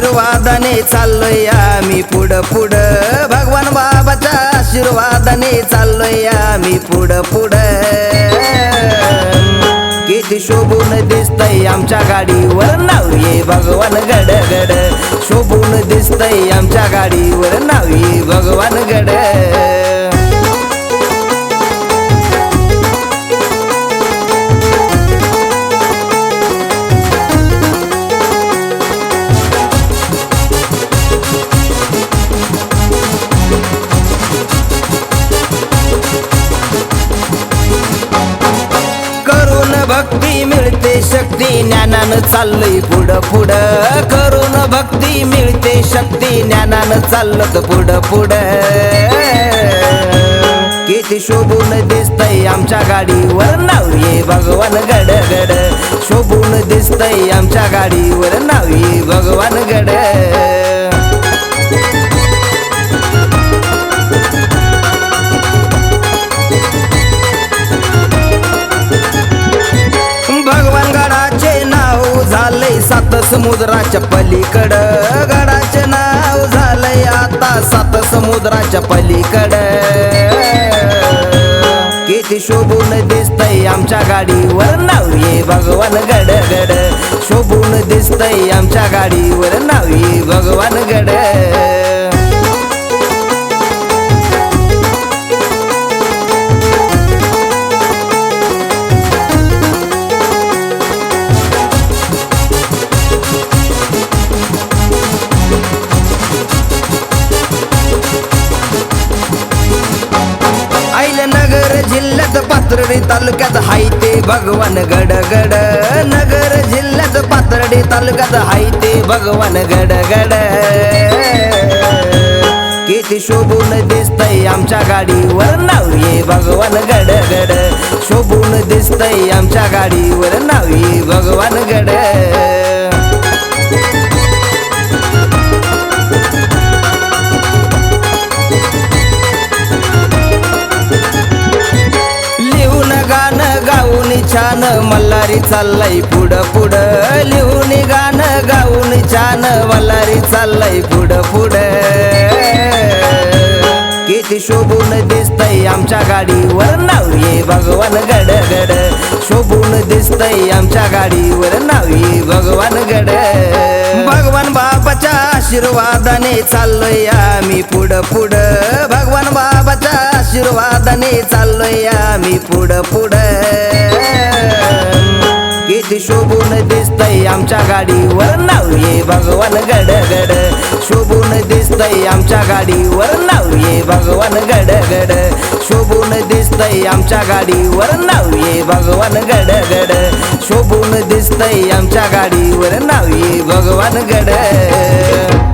आशीर्वादाने चाललोय आम्ही पुढं पुढं, भगवान बाबाच्या आशीर्वादाने चाललोय आम्ही पुढं पुढं। किती शोभून दिसतय आमच्या गाडीवर नाव ये भगवान गड गड, शोभून दिसतय आमच्या गाडीवर नाव ये भगवान गड। भक्ती मिळते शक्ती, ज्ञानानं चाललंय पुढं पुढं, करून भक्ती मिळते शक्ती, ज्ञानानं चालत पुढं पुढं। किती शोभून दिसतय आमच्या गाडीवर नाव ये भगवान गड गड, शोभून दिसतय आमच्या गाडीवर नाव ये भगवान गड। सात समुद्राच्या पलीकडं, गडाचे नाव झालंय आता सात समुद्राच्या पलीकडं। किती शोभून दिसतय आमच्या गाडीवर नाव ये भगवान गड गड, शोभून दिसतय आमच्या गाडीवर नाव ये भगवान गड। नगर जिल्ह्यात पाथर्डी तालुक्यात हाय ते भगवान गड गड, नगर जिल्ह्यात पाथर्डी तालुक्यात हाय ते भगवान गड गड। किती शोभून दिसतय आमच्या गाडीवर नाव ये भगवान गड गड, शोभून दिसतय आमच्या गाडीवर नाव ये भगवान गड। छान मल्हारी चाललंय पुढं पुढं, लिहून गाणं गाऊन छान मल्हारी चाललंय पुढं पुढं। किती शोभून दिसतय आमच्या गाडीवर नाव ये भगवान गड गड, शोभून दिसतय आमच्या गाडीवर नाव ये भगवान गड। भगवान बाबाच्या आशीर्वादाने चाललोय आम्ही पुढं पुढं, भगवान बाबाच्या आशीर्वादाने चाललोय आम्ही पुढं पुढं। किती शोभून दिसतय आमच्या गाडीवर नाव ये भगवान गड गड, शोभून दिसतय आमच्या गाडीवर नाव ये भगवान गड गड, शोभून दिसतय आमच्या गाडीवर नाव ये भगवान गड गड, शोभून दिसतय आमच्या गाडीवर नाव ये भगवान गड।